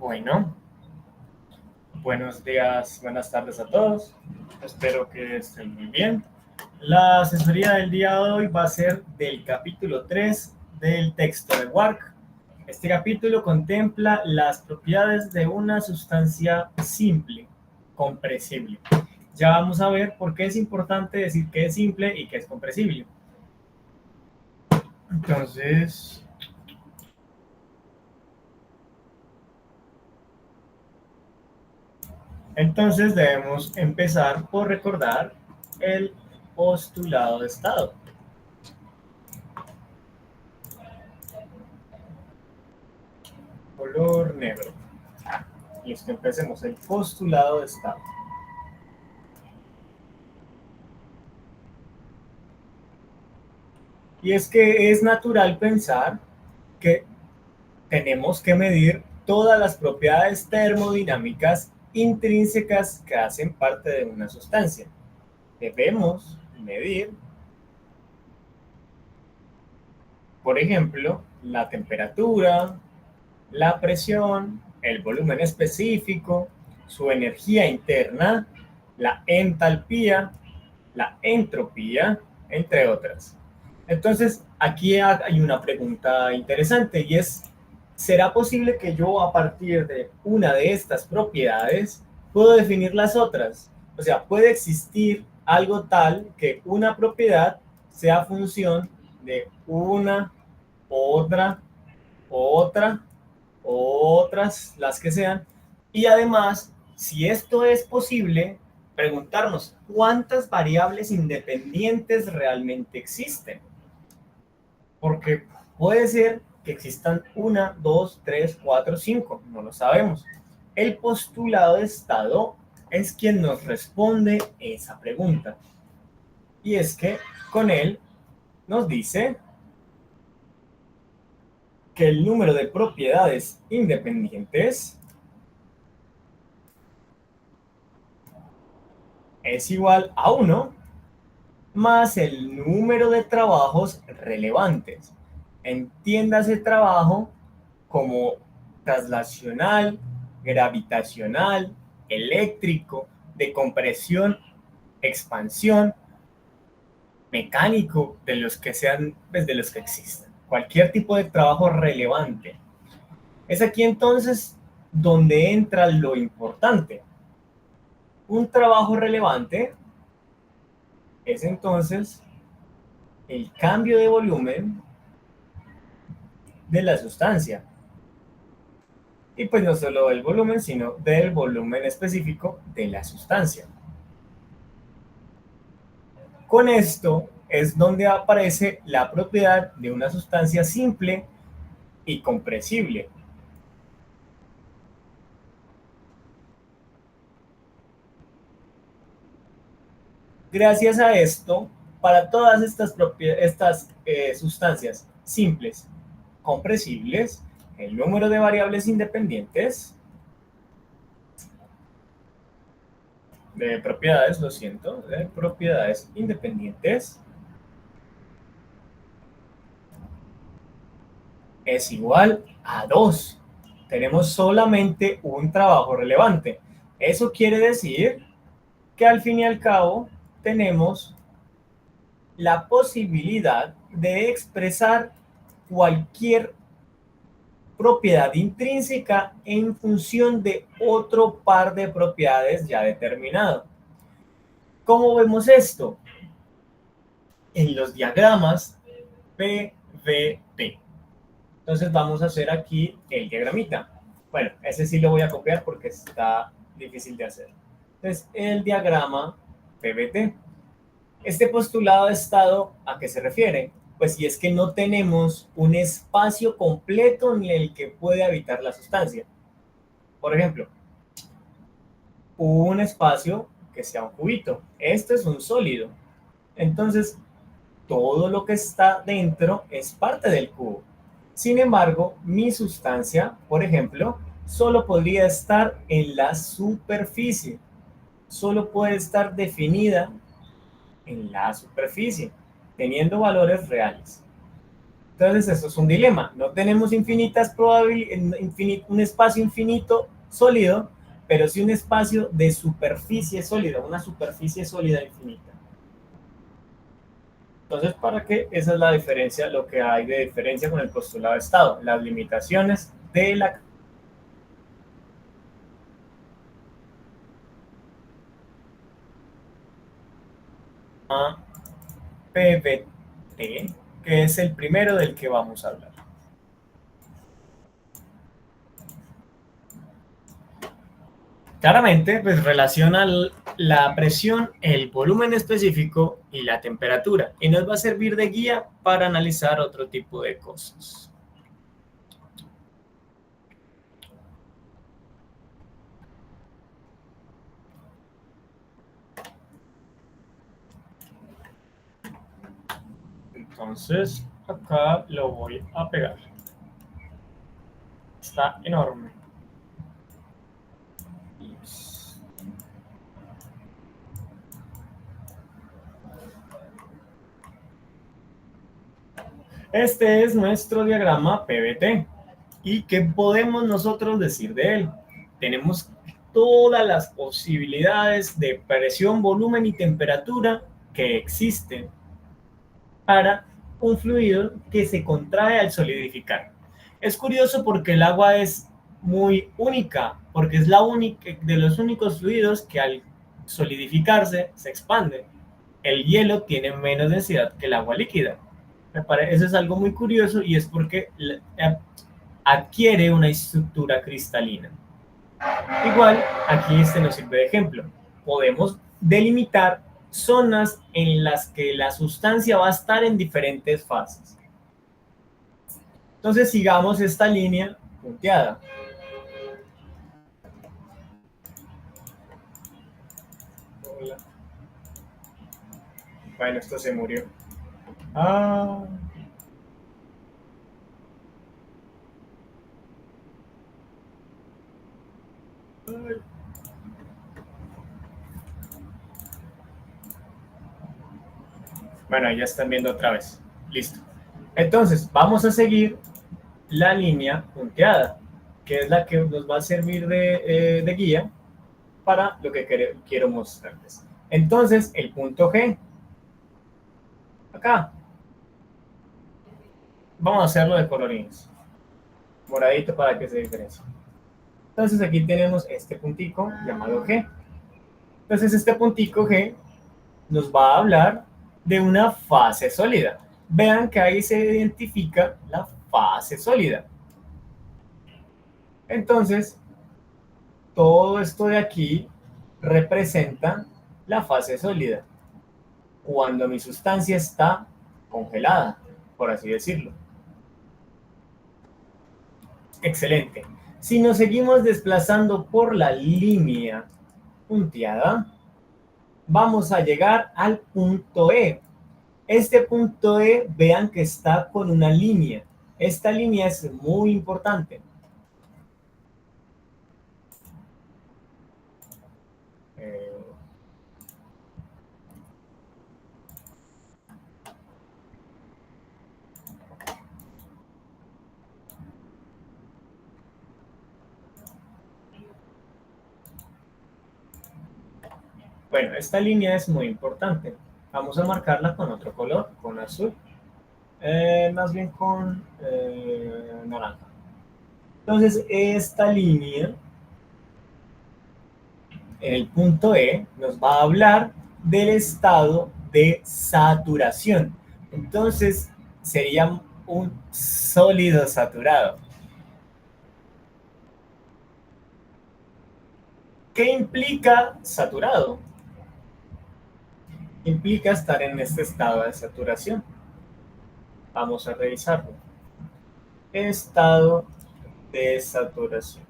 Bueno, buenos días, buenas tardes a todos. Espero que estén muy bien. La asesoría del día de hoy va a ser del capítulo 3 del texto de Wark. Este capítulo contempla las propiedades de una sustancia simple, compresible. Ya vamos a ver por qué es importante decir que es simple y que es compresible. Entonces debemos empezar por recordar el postulado de estado. Color negro. Listo, empecemos. El postulado de estado. Y es que es natural pensar que tenemos que medir todas las propiedades termodinámicas intrínsecas que hacen parte de una sustancia. Debemos medir, por ejemplo, la temperatura, la presión, el volumen específico, su energía interna, la entalpía, la entropía, entre otras. Entonces, aquí hay una pregunta interesante y es, ¿será posible que yo a partir de una de estas propiedades puedo definir las otras? O sea, ¿puede existir algo tal que una propiedad sea función de una, otra, otra, otras, las que sean? Y además, si esto es posible, preguntarnos cuántas variables independientes realmente existen. Porque puede ser que existan una, dos, tres, cuatro, cinco, no lo sabemos. El postulado de estado es quien nos responde esa pregunta. Y es que con él nos dice que el número de propiedades independientes es igual a 1 más el número de trabajos relevantes. Entiéndase trabajo como traslacional, gravitacional, eléctrico, de compresión, expansión, mecánico, de los que sean, pues, de los que existan. Cualquier tipo de trabajo relevante. Es aquí entonces donde entra lo importante. Un trabajo relevante es entonces el cambio de volumen de la sustancia. Y pues no solo del volumen, sino del volumen específico de la sustancia. Con esto es donde aparece la propiedad de una sustancia simple y compresible. Gracias a esto, para todas estas sustancias simples, compresibles, el número de variables independientes de propiedades, lo siento, de propiedades independientes es igual a 2. Tenemos solamente un trabajo relevante. Eso quiere decir que al fin y al cabo tenemos la posibilidad de expresar cualquier propiedad intrínseca en función de otro par de propiedades ya determinado. ¿Cómo vemos esto? En los diagramas PVP. Entonces vamos a hacer aquí el diagramita. Bueno, ese sí lo voy a copiar porque está difícil de hacer. Entonces, el diagrama PVT. Este postulado de estado, ¿a qué se refiere? Pues si es que no tenemos un espacio completo en el que puede habitar la sustancia. Por ejemplo, un espacio que sea un cubito. Este es un sólido. Entonces, todo lo que está dentro es parte del cubo. Sin embargo, mi sustancia, por ejemplo, solo podría estar en la superficie. Solo puede estar definida en la superficie, teniendo valores reales. Entonces eso es un dilema. No tenemos un espacio infinito sólido, pero sí un espacio de superficie sólida, una superficie sólida infinita. Entonces, ¿para qué? Esa es la diferencia, lo que hay de diferencia con el postulado de estado, las limitaciones de la PVT, que es el primero del que vamos a hablar. Claramente, pues relaciona la presión, el volumen específico y la temperatura, y nos va a servir de guía para analizar otro tipo de cosas. Entonces, acá lo voy a pegar. Está enorme. Este es nuestro diagrama PVT. ¿Y qué podemos nosotros decir de él? Tenemos todas las posibilidades de presión, volumen y temperatura que existen para un fluido que se contrae al solidificar. Es curioso porque el agua es muy única, porque es la única de los únicos fluidos que al solidificarse se expande. El hielo tiene menos densidad que el agua líquida. Eso es algo muy curioso y es porque adquiere una estructura cristalina. Igual, aquí este nos sirve de ejemplo. Podemos delimitar zonas en las que la sustancia va a estar en diferentes fases. Entonces sigamos esta línea punteada. Hola. Bueno, esto se murió. Ah. Ay. Bueno, ya están viendo otra vez. Listo. Entonces, vamos a seguir la línea punteada, que es la que nos va a servir de guía para lo que quiero mostrarles. Entonces, el punto G, acá, vamos a hacerlo de colorines, moradito para que se diferencie. Entonces, aquí tenemos este puntico llamado G. Entonces, este puntico G nos va a hablar de una fase sólida. Vean que ahí se identifica la fase sólida. Entonces, todo esto de aquí representa la fase sólida, cuando mi sustancia está congelada, por así decirlo. Excelente. Si nos seguimos desplazando por la línea punteada, vamos a llegar al punto E. Este punto E, vean que está con una línea. Esta línea es muy importante. Bueno, esta línea es muy importante. Vamos a marcarla con otro color, con azul. Más bien con naranja. Entonces, esta línea, en el punto E, nos va a hablar del estado de saturación. Entonces, sería un sólido saturado. ¿Qué implica saturado? Implica estar en este estado de saturación. Vamos a revisarlo. Estado de saturación.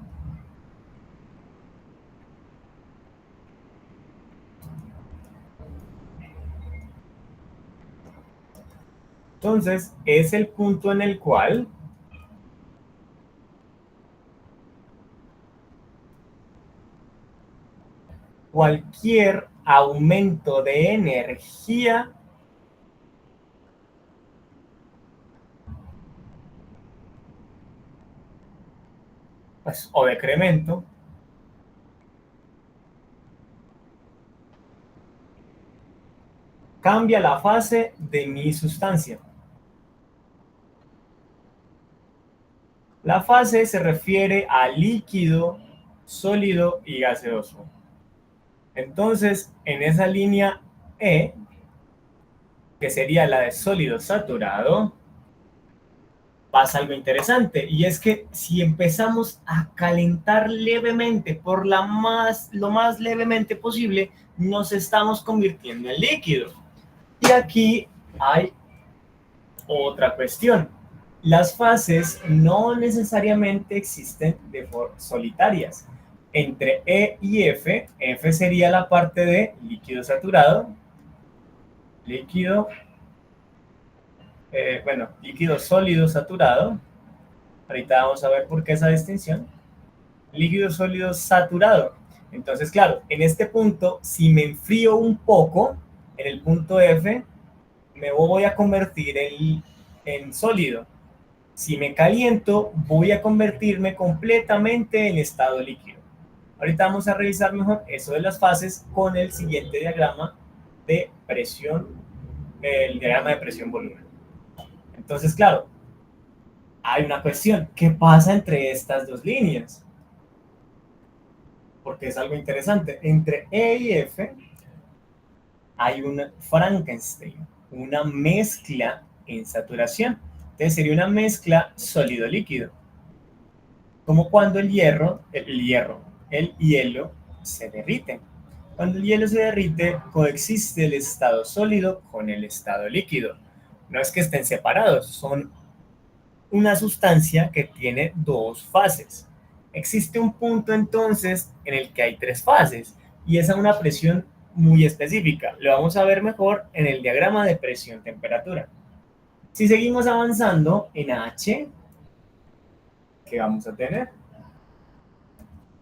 Entonces, es el punto en el cual cualquier aumento de energía pues, o decremento, cambia la fase de mi sustancia. La fase se refiere a líquido, sólido y gaseoso. Entonces, en esa línea E, que sería la de sólido saturado, pasa algo interesante, y es que si empezamos a calentar levemente, lo más levemente posible, nos estamos convirtiendo en líquido. Y aquí hay otra cuestión. Las fases no necesariamente existen de forma solitarias. Entre E y F sería la parte de líquido saturado, líquido, líquido sólido saturado. Ahorita vamos a ver por qué esa distinción. Líquido sólido saturado. Entonces, claro, en este punto, si me enfrío un poco, en el punto F, me voy a convertir en sólido. Si me caliento, voy a convertirme completamente en estado líquido. Ahorita vamos a revisar mejor eso de las fases con el siguiente diagrama de presión, el diagrama de presión-volumen. Entonces, claro, hay una cuestión. ¿Qué pasa entre estas dos líneas? Porque es algo interesante. Entre E y F hay un Frankenstein, una mezcla en saturación. Entonces sería una mezcla sólido-líquido. Como cuando el hielo se derrite. Cuando el hielo se derrite, coexiste el estado sólido con el estado líquido. No es que estén separados, son una sustancia que tiene dos fases. Existe un punto entonces en el que hay tres fases y es a una presión muy específica. Lo vamos a ver mejor en el diagrama de presión-temperatura. Si seguimos avanzando en H, ¿qué vamos a tener?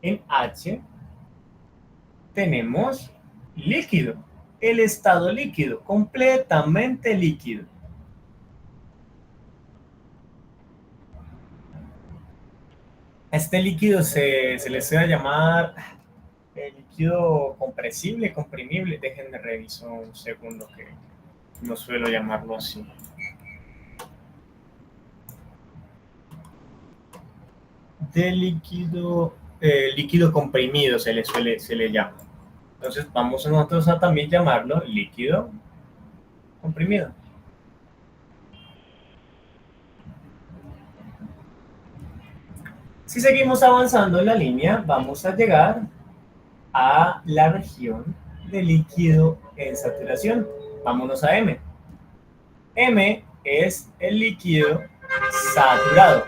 En H tenemos líquido, el estado líquido, completamente líquido. Este líquido se le suele llamar líquido compresible, comprimible. Déjenme revisar un segundo que no suelo llamarlo así. De líquido, líquido comprimido se le llama. Entonces vamos nosotros a también llamarlo líquido comprimido. Si seguimos avanzando en la línea, vamos a llegar a la región de líquido en saturación. Vámonos a M. M es el líquido saturado.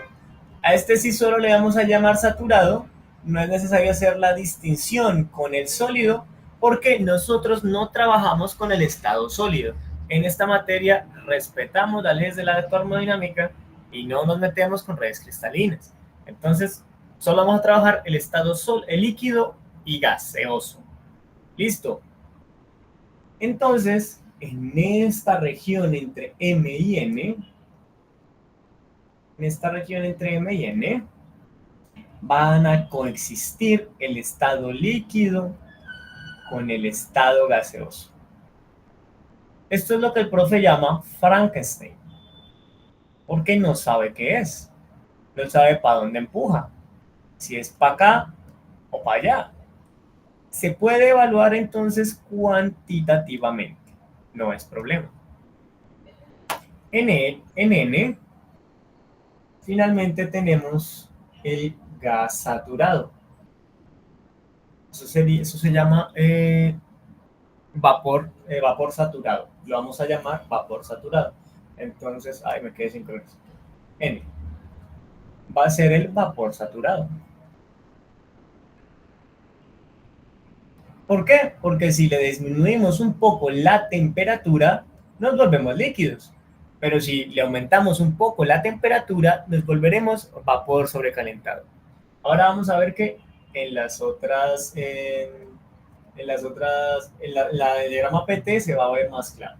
A este sí solo le vamos a llamar saturado. No es necesario hacer la distinción con el sólido porque nosotros no trabajamos con el estado sólido. En esta materia respetamos las leyes de la termodinámica y no nos metemos con redes cristalinas. Entonces, solo vamos a trabajar el estado el líquido y gaseoso. ¿Listo? Entonces, en esta región entre M y N, van a coexistir el estado líquido con el estado gaseoso. Esto es lo que el profe llama Frankenstein, porque no sabe qué es, no sabe para dónde empuja, si es para acá o para allá. Se puede evaluar entonces cuantitativamente, no es problema. En N, finalmente tenemos el gas saturado. Eso se llama vapor saturado. Lo vamos a llamar vapor saturado. Entonces, me quedé sin colores. N va a ser el vapor saturado. ¿Por qué? Porque si le disminuimos un poco la temperatura, nos volvemos líquidos. Pero si le aumentamos un poco la temperatura, nos volveremos vapor sobrecalentado. Ahora vamos a ver que en las otras, la del diagrama PT se va a ver más claro.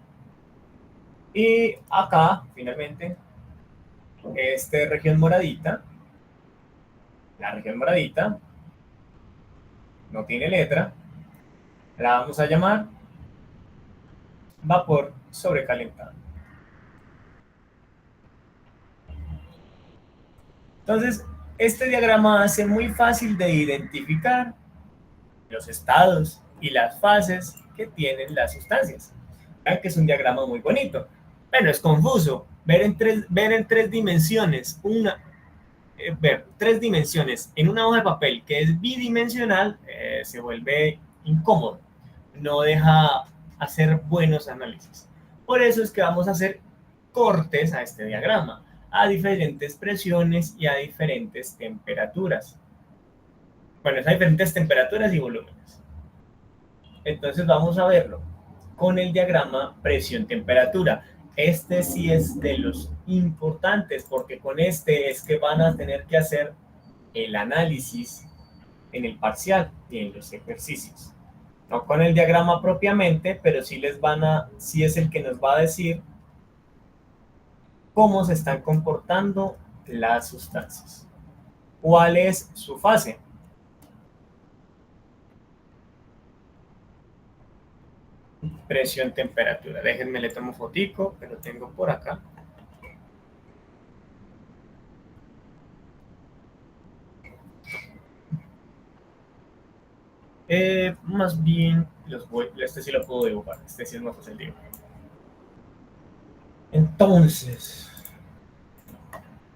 Y acá, finalmente, esta región moradita La región moradita no tiene letra, la vamos a llamar vapor sobrecalentado. Entonces, este diagrama hace muy fácil de identificar los estados y las fases que tienen las sustancias. Vean que es un diagrama muy bonito. Bueno, es confuso. Ver en tres dimensiones ver tres dimensiones en una hoja de papel que es bidimensional se vuelve incómodo. No deja hacer buenos análisis. Por eso es que vamos a hacer cortes a este diagrama, a diferentes presiones y a diferentes temperaturas. Bueno, es a diferentes temperaturas y volúmenes. Entonces vamos a verlo con el diagrama presión-temperatura. Este sí es de los importantes porque con este es que van a tener que hacer el análisis en el parcial y en los ejercicios. No con el diagrama propiamente, pero sí es el que nos va a decir cómo se están comportando las sustancias. ¿Cuál es su fase? Presión, temperatura. Déjenme le tomo fotico, que lo tengo por acá. Más bien, este sí lo puedo dibujar. Este sí es más fácil dibujar. Entonces,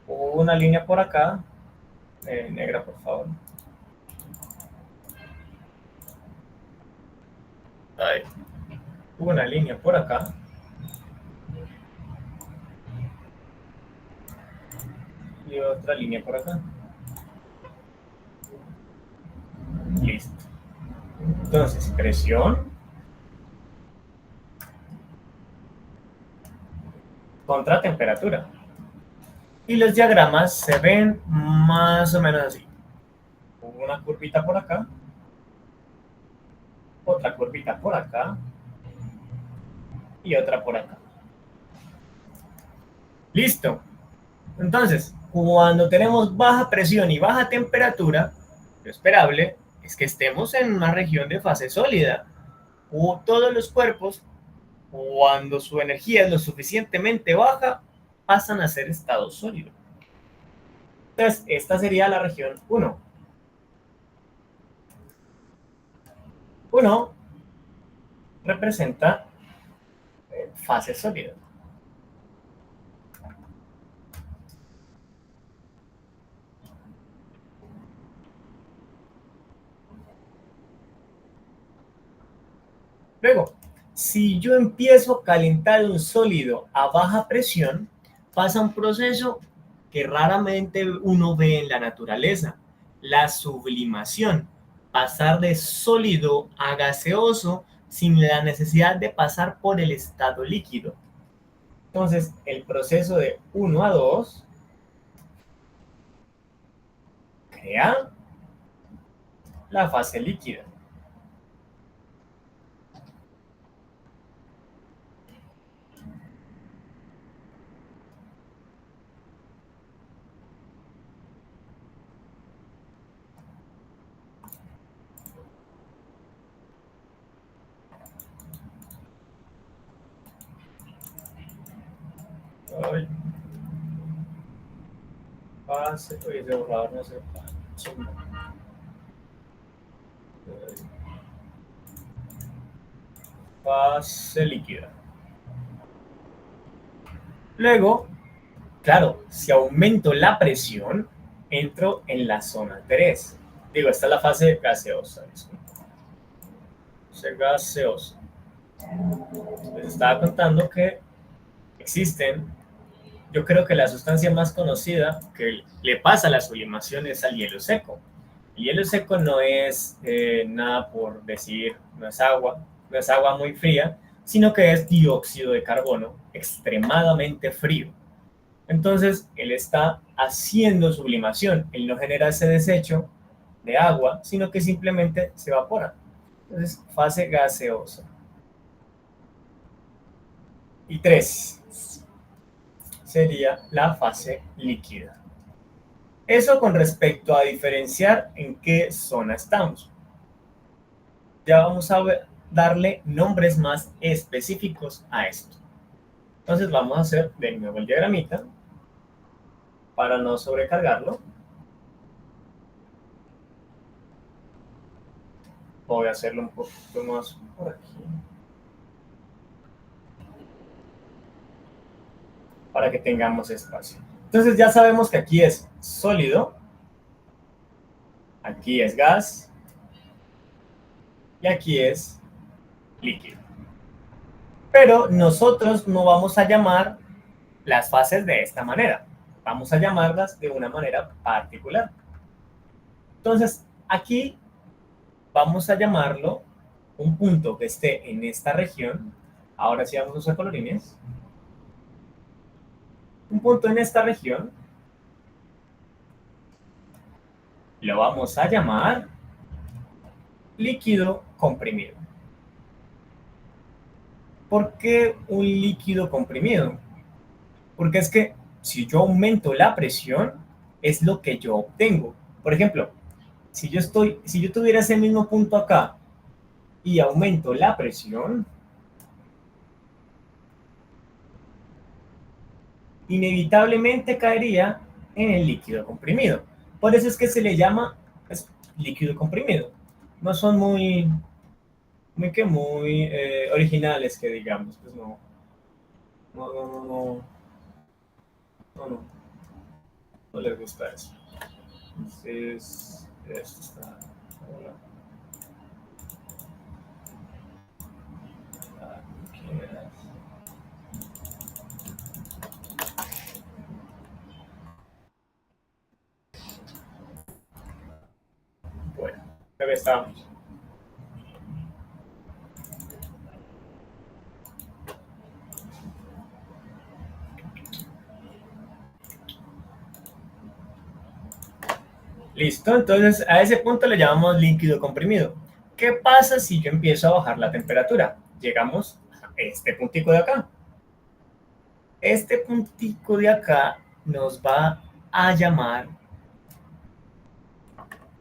una línea por acá. Negra, por favor. Ahí. Una línea por acá. Y otra línea por acá. Listo. Entonces, presión contra temperatura. Y los diagramas se ven más o menos así. Una curvita por acá, otra curvita por acá y otra por acá. Listo. Entonces, cuando tenemos baja presión y baja temperatura, lo esperable es que estemos en una región de fase sólida. O todos los cuerpos, cuando su energía es lo suficientemente baja, pasan a ser estado sólido. Entonces, esta sería la región 1. 1 representa fase sólida. Luego, si yo empiezo a calentar un sólido a baja presión, pasa un proceso que raramente uno ve en la naturaleza, la sublimación, pasar de sólido a gaseoso sin la necesidad de pasar por el estado líquido. Entonces, el proceso de 1 a 2 crea la fase líquida. Ay. Fase, oye, ese borrador no se fase líquida. Luego, claro, si aumento la presión, entro en la zona 3. Digo, esta es la fase gaseosa. Fase gaseosa. Les estaba contando que existen, yo creo que la sustancia más conocida que le pasa a la sublimación es al hielo seco. El hielo seco no es nada por decir, no es agua muy fría, sino que es dióxido de carbono extremadamente frío. Entonces, él está haciendo sublimación. Él no genera ese desecho de agua, sino que simplemente se evapora. Entonces, fase gaseosa. Y 3 sería la fase líquida. Eso con respecto a diferenciar en qué zona estamos. Ya vamos a darle nombres más específicos a esto. Entonces vamos a hacer de nuevo el diagramita para no sobrecargarlo. Voy a hacerlo un poquito más por aquí, para que tengamos espacio. Entonces ya sabemos que aquí es sólido, aquí es gas y aquí es líquido. Pero nosotros no vamos a llamar las fases de esta manera. Vamos a llamarlas de una manera particular. Entonces, aquí vamos a llamarlo un punto que esté en esta región. Ahora sí vamos a usar colorines. Un punto en esta región lo vamos a llamar líquido comprimido. ¿Por qué un líquido comprimido? Porque es que si yo aumento la presión, es lo que yo obtengo. Por ejemplo, si yo tuviera ese mismo punto acá y aumento la presión, inevitablemente caería en el líquido comprimido. Por eso es que se le llama pues, líquido comprimido. No son muy originales que digamos, pues no, no, no, no, no, no, no les gusta eso. Entonces, esto está. Bueno, acá estamos. Listo, entonces a ese punto le llamamos líquido comprimido. ¿Qué pasa si yo empiezo a bajar la temperatura? Llegamos a este puntico de acá. Este puntico de acá nos va a llamar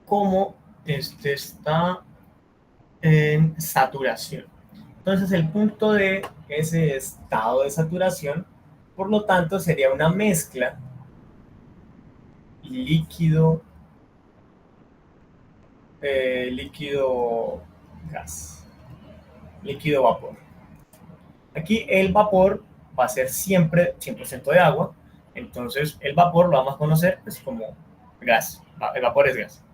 como este está en saturación. Entonces el punto de ese estado de saturación, por lo tanto, sería una mezcla líquido, líquido gas, líquido vapor. Aquí el vapor va a ser siempre 100% de agua, entonces el vapor lo vamos a conocer pues, como gas, el vapor es gas.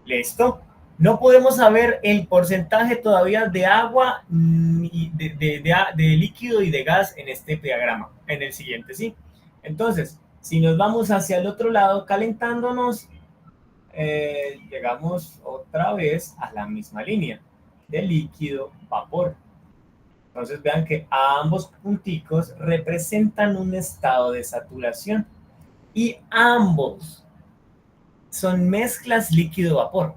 ¿Listo? No podemos saber el porcentaje todavía de agua, de líquido y de gas en este diagrama. En el siguiente, ¿sí? Entonces, si nos vamos hacia el otro lado calentándonos, llegamos otra vez a la misma línea de líquido-vapor. Entonces vean que ambos punticos representan un estado de saturación y ambos son mezclas líquido-vapor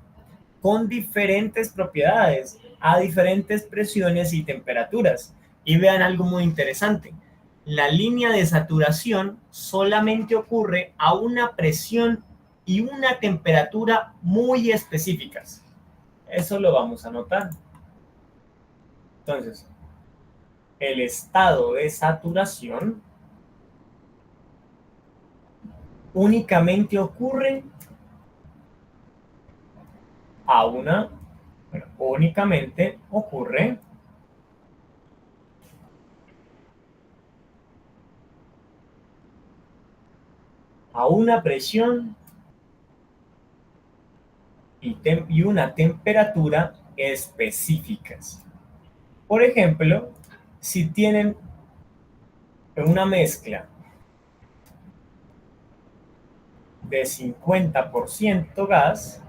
con diferentes propiedades a diferentes presiones y temperaturas. Y vean algo muy interesante. La línea de saturación solamente ocurre a una presión y una temperatura muy específicas. Eso lo vamos a notar. Entonces, el estado de saturación únicamente ocurre a una, bueno, únicamente ocurre a una presión y una temperatura específicas. Por ejemplo, si tienen una mezcla de 50% gas,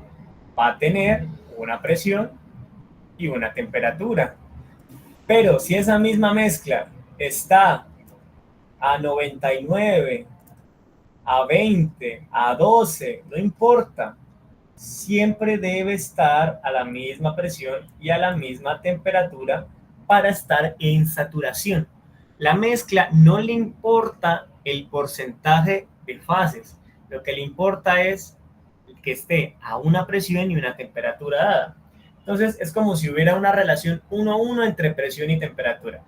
va a tener una presión y una temperatura. Pero si esa misma mezcla está a 99, a 20, a 12, no importa, siempre debe estar a la misma presión y a la misma temperatura para estar en saturación. La mezcla no le importa el porcentaje de fases, Lo que le importa es que esté a una presión y una temperatura dada. Entonces es como si hubiera una relación 1:1 entre presión y temperatura.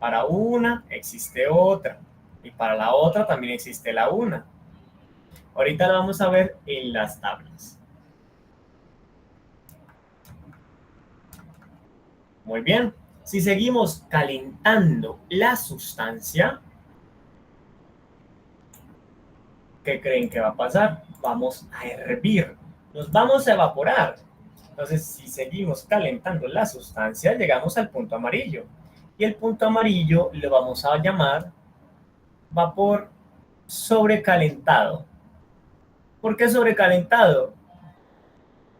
Para una existe otra y para la otra también existe la una. Ahorita lo vamos a ver en las tablas. Muy bien. Si seguimos calentando la sustancia, ¿qué creen que va a pasar? Vamos a hervir, nos vamos a evaporar. Entonces, si seguimos calentando la sustancia, llegamos al punto amarillo. Y el punto amarillo lo vamos a llamar vapor sobrecalentado. ¿Por qué sobrecalentado?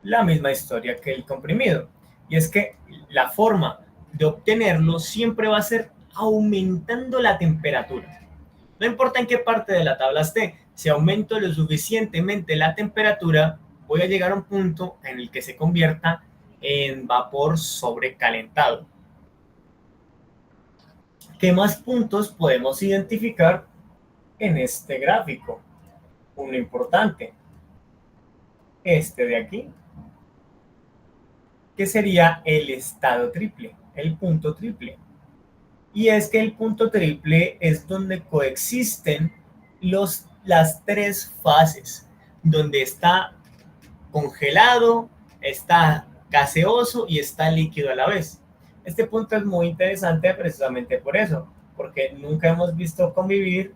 La misma historia que el comprimido. Y es que la forma de obtenerlo siempre va a ser aumentando la temperatura. No importa en qué parte de la tabla esté, si aumento lo suficientemente la temperatura, voy a llegar a un punto en el que se convierta en vapor sobrecalentado. ¿Qué más puntos podemos identificar en este gráfico? Uno importante, este de aquí, que sería el estado triple, el punto triple. Y es que el punto triple es donde coexisten las tres fases, donde está congelado, está gaseoso y está líquido a la vez. Este punto es muy interesante precisamente por eso, porque nunca hemos visto convivir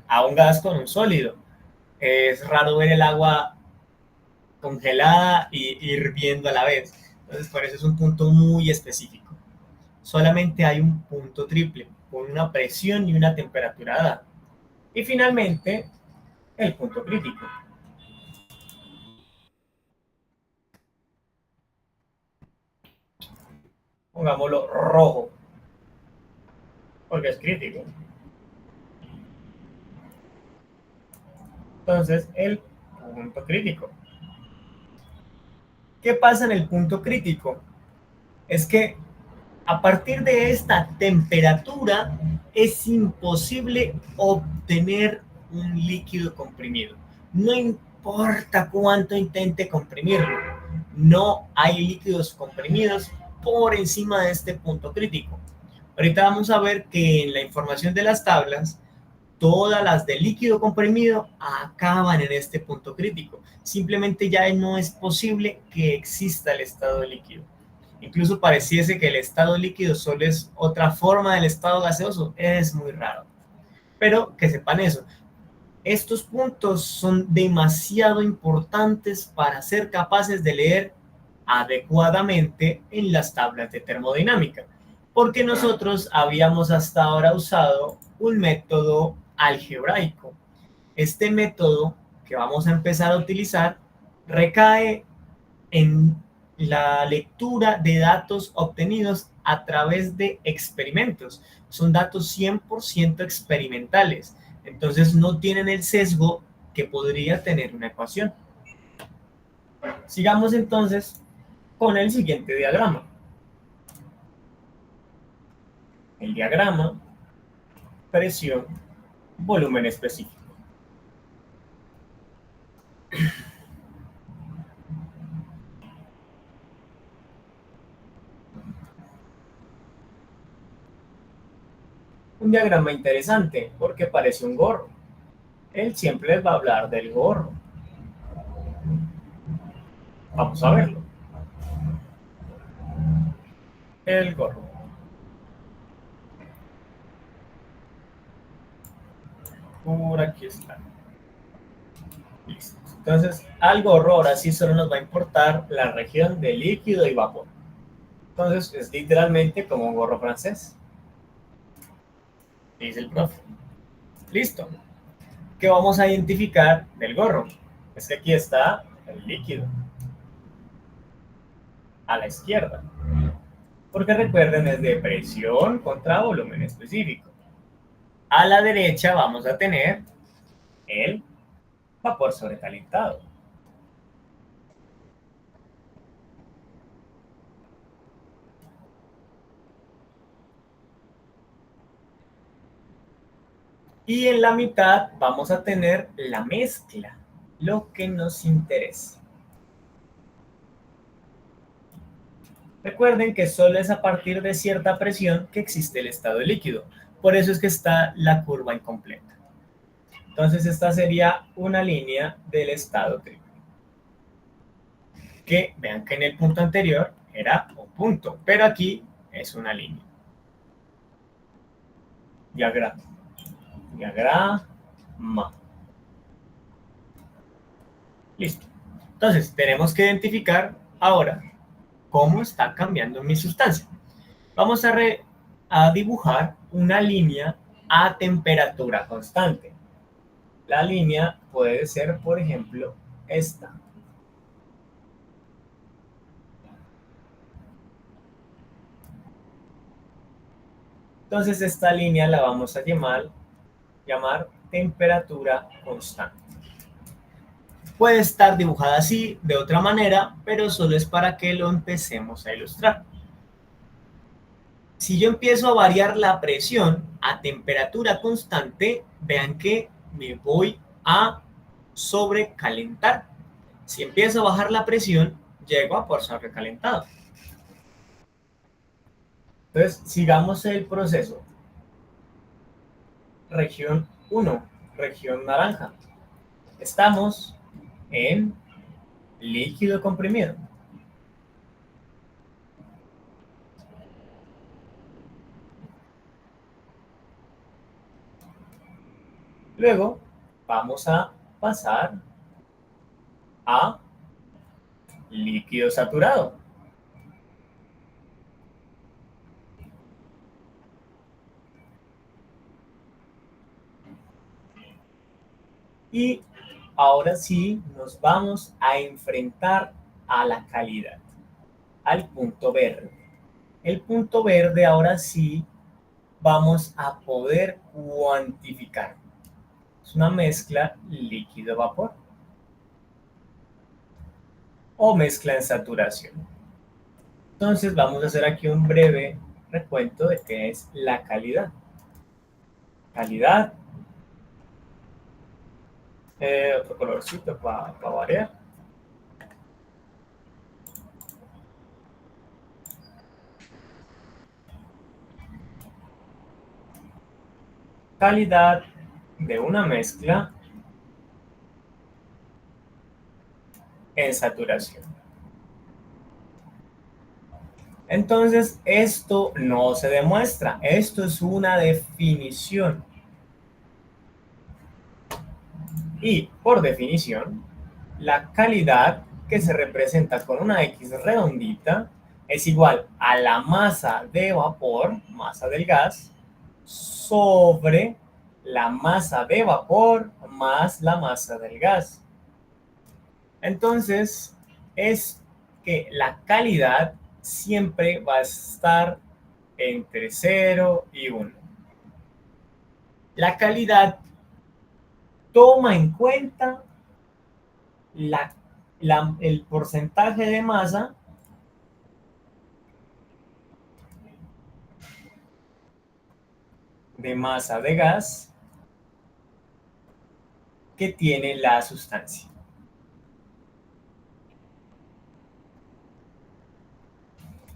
a un gas con un sólido. Es raro ver el agua congelada y hirviendo a la vez. Entonces, por eso es un punto muy específico. Solamente hay un punto triple, con una presión y una temperatura dada. Y finalmente, el punto crítico. Pongámoslo rojo, porque es crítico. Entonces, el punto crítico. ¿Qué pasa en el punto crítico? Es que a partir de esta temperatura es imposible obtener un líquido comprimido. No importa cuánto intente comprimirlo, no hay líquidos comprimidos por encima de este punto crítico. Ahorita vamos a ver que en la información de las tablas, todas las de líquido comprimido acaban en este punto crítico. Simplemente ya no es posible que exista el estado líquido. Incluso pareciese que el estado líquido solo es otra forma del estado gaseoso. Es muy raro. Pero que sepan eso. Estos puntos son demasiado importantes para ser capaces de leer adecuadamente en las tablas de termodinámica, porque nosotros habíamos hasta ahora usado un método algebraico. Este método que vamos a empezar a utilizar recae en la lectura de datos obtenidos a través de experimentos. Son datos 100% experimentales, entonces no tienen el sesgo que podría tener una ecuación. Sigamos entonces con el siguiente diagrama. El diagrama, presión, volumen específico. Un diagrama interesante porque parece un gorro. Él siempre les va a hablar del gorro. Vamos a verlo. El gorro. Por aquí está. Listo. Entonces, al gorro ahora sí solo nos va a importar la región de líquido y vapor. Entonces, es literalmente como un gorro francés, dice el profe. Listo. ¿Qué vamos a identificar del gorro? Es que aquí está el líquido, a la izquierda. Porque recuerden, es de presión contra volumen específico. A la derecha vamos a tener el vapor sobrecalentado. Y en la mitad vamos a tener la mezcla. lo que nos interesa. Recuerden que solo es a partir de cierta presión que existe el estado líquido. Por eso es que está la curva incompleta. Entonces esta sería una línea del estado triple. Que vean que en el punto anterior era un punto, pero aquí es una línea. Diagrama. Diagrama. Listo. Entonces tenemos que identificar ahora cómo está cambiando mi sustancia. Vamos a dibujar una línea a temperatura constante. La línea puede ser, por ejemplo, esta. Entonces esta línea la vamos a llamar temperatura constante. Puede estar dibujada así, de otra manera, pero solo es para que lo empecemos a ilustrar. Si yo empiezo a variar la presión a temperatura constante, vean que me voy a sobrecalentar. Si empiezo a bajar la presión, llego a por sobrecalentado. Entonces, sigamos el proceso. Región 1, región naranja. Estamos en líquido comprimido. Luego vamos a pasar a líquido saturado. Y ahora sí nos vamos a enfrentar a la calidad, al punto verde. El punto verde ahora sí vamos a poder cuantificar. Es una mezcla líquido-vapor o mezcla en saturación. Entonces vamos a hacer aquí un breve recuento de qué es la calidad. Calidad, otro colorcito para variar. Calidad de una mezcla en saturación. Entonces, esto no se demuestra, esto es una definición. Y, por definición, la calidad que se representa con una X redondita es igual a la masa de vapor, masa del gas, sobre la masa de vapor más la masa del gas. Entonces, es que la calidad siempre va a estar entre 0 y 1. La calidad toma en cuenta el porcentaje de masa de gas que tiene la sustancia.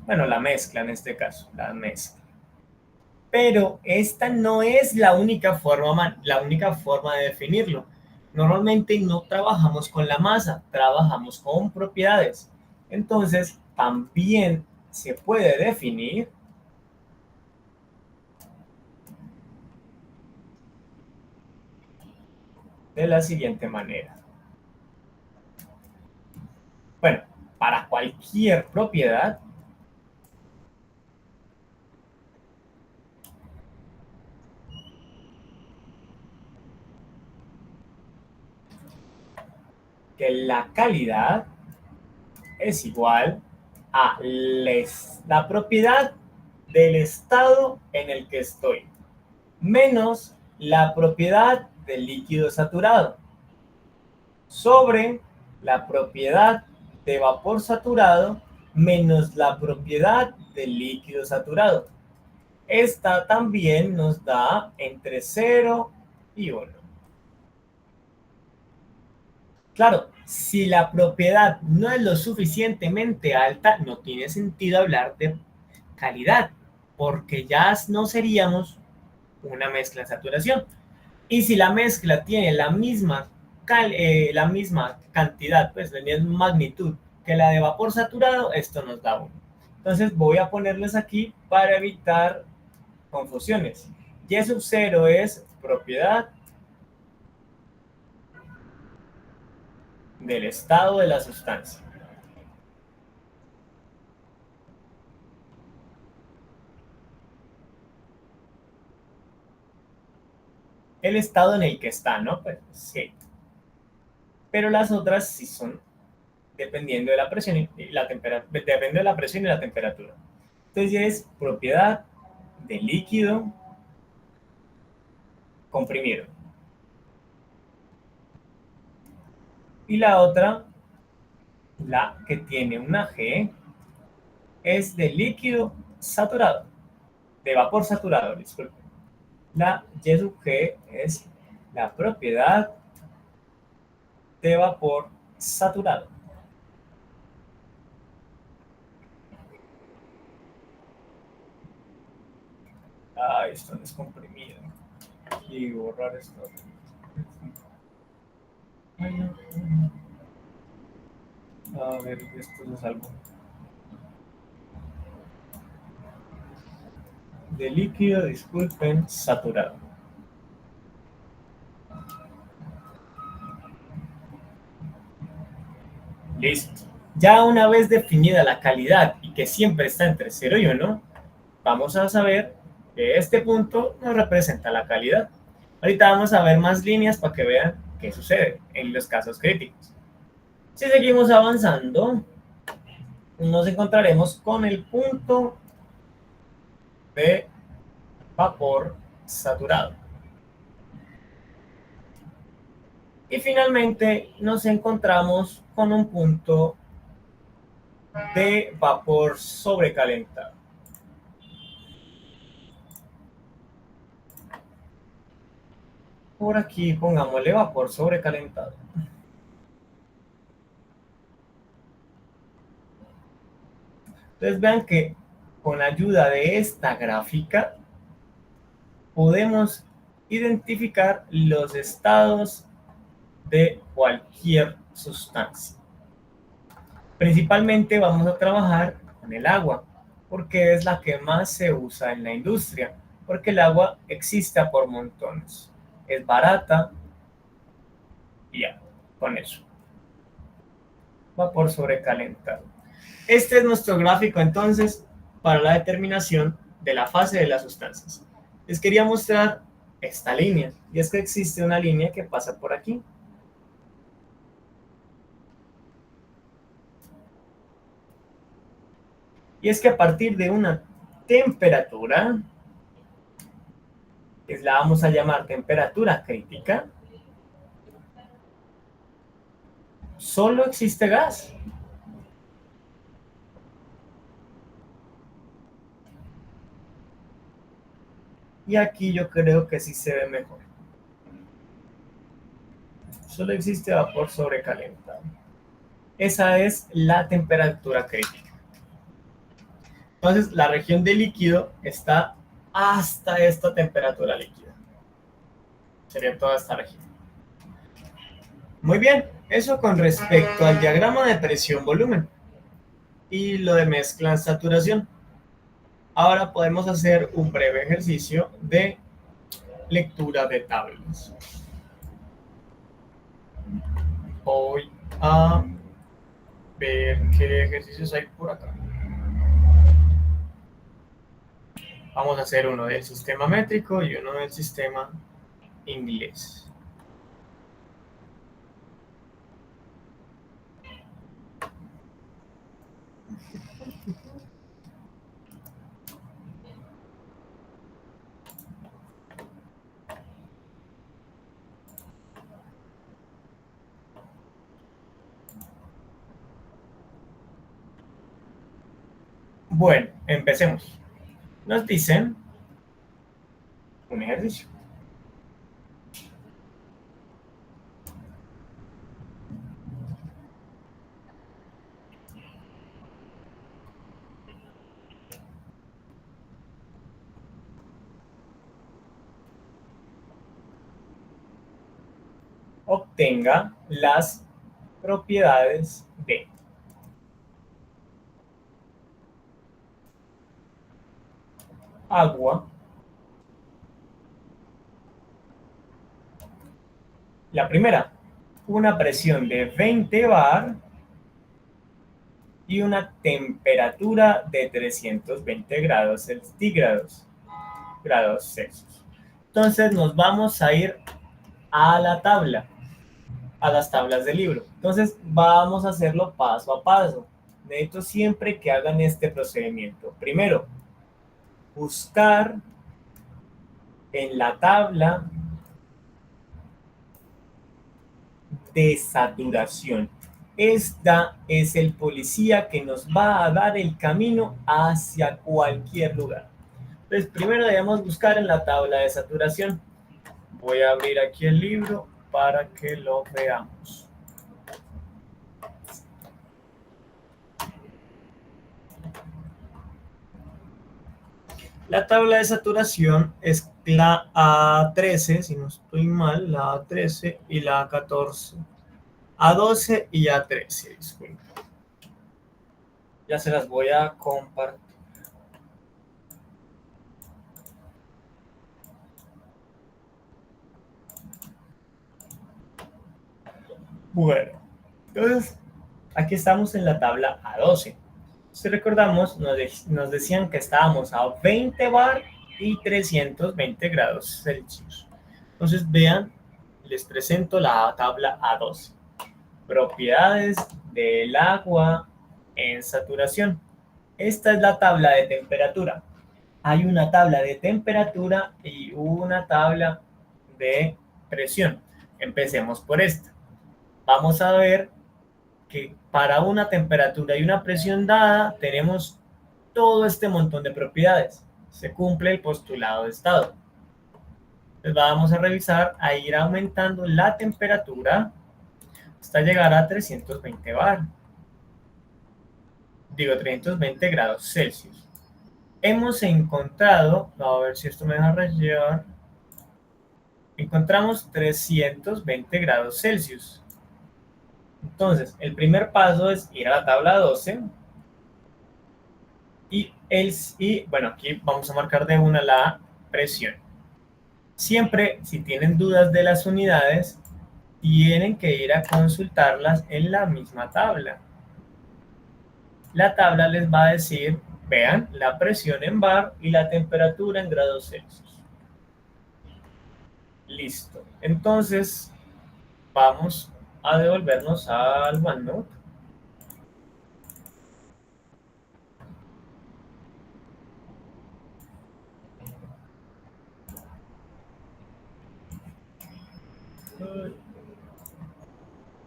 Bueno, la mezcla en este caso, la mezcla. Pero esta no es la única forma de definirlo. Normalmente no trabajamos con la masa, trabajamos con propiedades. Entonces, también se puede definir de la siguiente manera. Bueno, para cualquier propiedad, que la calidad es igual a la propiedad del estado en el que estoy, menos la propiedad del líquido saturado, sobre la propiedad de vapor saturado menos la propiedad del líquido saturado. Esta también nos da entre 0 y 1. Claro, si la propiedad no es lo suficientemente alta, no tiene sentido hablar de calidad, porque ya no seríamos una mezcla en saturación. Y si la mezcla tiene la misma cantidad, pues la misma magnitud que la de vapor saturado, esto nos da 1. Entonces voy a ponerles aquí para evitar confusiones. Y sub 0 es propiedad del estado de la sustancia. El estado en el que está, ¿no? Pues sí. Pero las otras sí son dependiendo de la presión y la temperatura, depende de la presión y la temperatura. Entonces ya es propiedad de líquido comprimido. Y la otra, la que tiene una G, es de líquido saturado, de vapor saturado, disculpe. La Y sub G es la propiedad de vapor saturado. Ah, esto no es comprimido. Y borrar esto. A ver, esto es algo. De líquido, disculpen, saturado. Listo. Ya una vez definida la calidad y que siempre está entre 0 y 1, vamos a saber que este punto nos representa la calidad. Ahorita vamos a ver más líneas para que vean qué sucede en los casos críticos. Si seguimos avanzando, nos encontraremos con el punto de vapor saturado. Y finalmente nos encontramos con un punto de vapor sobrecalentado. Por aquí pongámosle vapor sobrecalentado. Entonces vean que con la ayuda de esta gráfica podemos identificar los estados de cualquier sustancia. Principalmente vamos a trabajar con el agua, porque es la que más se usa en la industria, porque el agua existe por montones, es barata y ya, con eso. Vapor sobrecalentado. Este es nuestro gráfico entonces para la determinación de la fase de las sustancias. Les quería mostrar esta línea, y es que existe una línea que pasa por aquí. Y es que a partir de una temperatura, que la vamos a llamar temperatura crítica, solo existe gas. Y aquí yo creo que sí se ve mejor. Solo existe vapor sobrecalentado. Esa es la temperatura crítica. Entonces, la región de líquido está hasta esta temperatura líquida. Sería toda esta región. Muy bien, eso con respecto al diagrama de presión-volumen y lo de mezcla-saturación. Ahora podemos hacer un breve ejercicio de lectura de tablas. Voy a ver qué ejercicios hay por acá. Vamos a hacer uno del sistema métrico y uno del sistema inglés. Bueno, empecemos. Nos dicen un ejercicio. obtenga las propiedades de agua. La primera, una presión de 20 bar y una temperatura de 320 grados centígrados, grados Celsius. Entonces nos vamos a ir a la tabla, a las tablas del libro. Entonces vamos a hacerlo paso a paso. Necesito siempre que hagan este procedimiento. Primero, buscar en la tabla de saturación. Esta es el policía que nos va a dar el camino hacia cualquier lugar. Entonces, primero debemos buscar en la tabla de saturación. Voy a abrir aquí el libro para que lo veamos. La tabla de saturación es la A13, si no estoy mal, la A13 y la A14. A12 y A13, disculpen. Ya se las voy a compartir. Bueno, entonces aquí estamos en la tabla A12. Si recordamos, nos decían que estábamos a 20 bar y 320 grados Celsius. Entonces vean, les presento la tabla A12. Propiedades del agua en saturación. Esta es la tabla de temperatura. Hay una tabla de temperatura y una tabla de presión. Empecemos por esta. Vamos a ver que para una temperatura y una presión dada tenemos todo este montón de propiedades. Se cumple el postulado de estado. Entonces vamos a revisar, a ir aumentando la temperatura hasta llegar a 320 bar. Digo, 320 grados Celsius. Hemos encontrado, a ver si esto me deja rellenar, encontramos 320 grados Celsius. Entonces, el primer paso es ir a la tabla 12 y bueno, aquí vamos a marcar de una la presión. Siempre, si tienen dudas de las unidades, tienen que ir a consultarlas en la misma tabla. La tabla les va a decir, vean, la presión en bar y la temperatura en grados Celsius. Listo. Entonces, vamos a devolvernos al OneNote.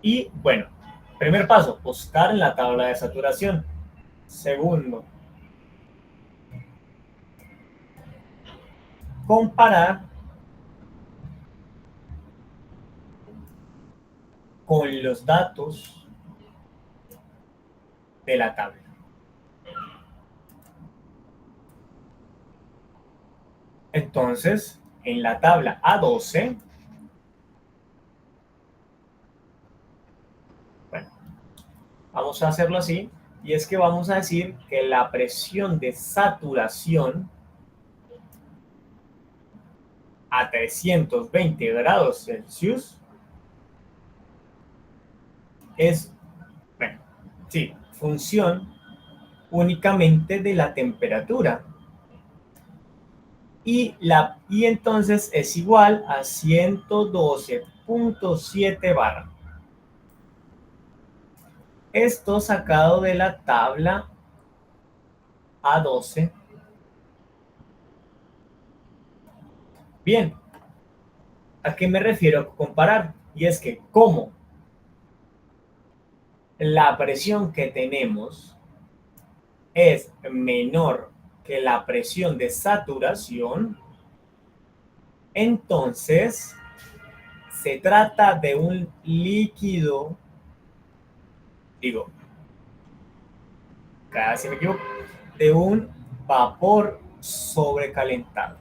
Y bueno, primer paso, buscar en la tabla de saturación. Segundo, comparar con los datos de la tabla. Entonces, en la tabla A12, bueno, vamos a hacerlo así, y es que vamos a decir que la presión de saturación a 320 grados Celsius es, bueno, sí, función únicamente de la temperatura. Y entonces es igual a 112.7 bar. Esto sacado de la tabla A12. Bien, ¿a qué me refiero con comparar? Y es que como la presión que tenemos es menor que la presión de saturación, entonces se trata de un líquido, digo, casi me equivoco, de un vapor sobrecalentado.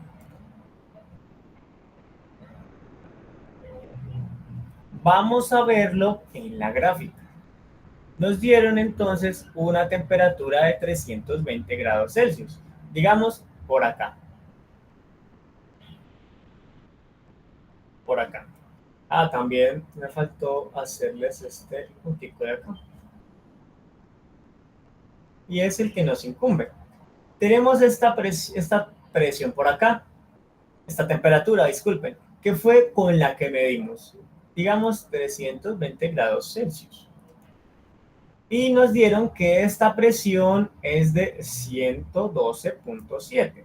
Vamos a verlo en la gráfica. Nos dieron entonces una temperatura de 320 grados Celsius, digamos por acá, por acá. También me faltó hacerles este puntico de acá. Y es el que nos incumbe. Tenemos esta presión por acá, esta temperatura, disculpen, que fue con la que medimos, digamos 320 grados Celsius. Y nos dieron que esta presión es de 112.7.